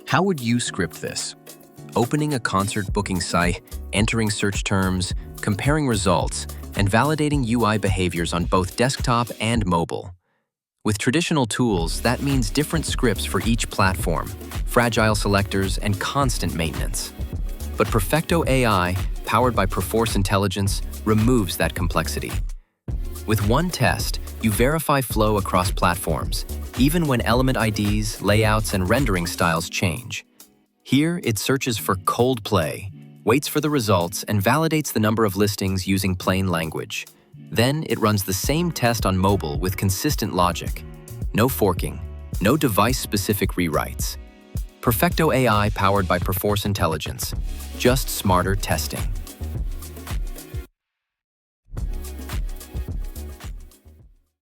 How would you script this? Opening a concert booking site, entering search terms, comparing results, and validating UI behaviors on both desktop and mobile. With traditional tools, that means different scripts for each platform, fragile selectors, and constant maintenance. But Perfecto AI, powered by Perforce Intelligence, removes that complexity. With one test, you verify flow across platforms, even when element IDs, layouts, and rendering styles change. Here, it searches for Coldplay, waits for the results, and validates the number of listings using plain language. Then, it runs the same test on mobile with consistent logic. No forking, no device-specific rewrites. Perfecto AI powered by Perforce Intelligence. Just smarter testing.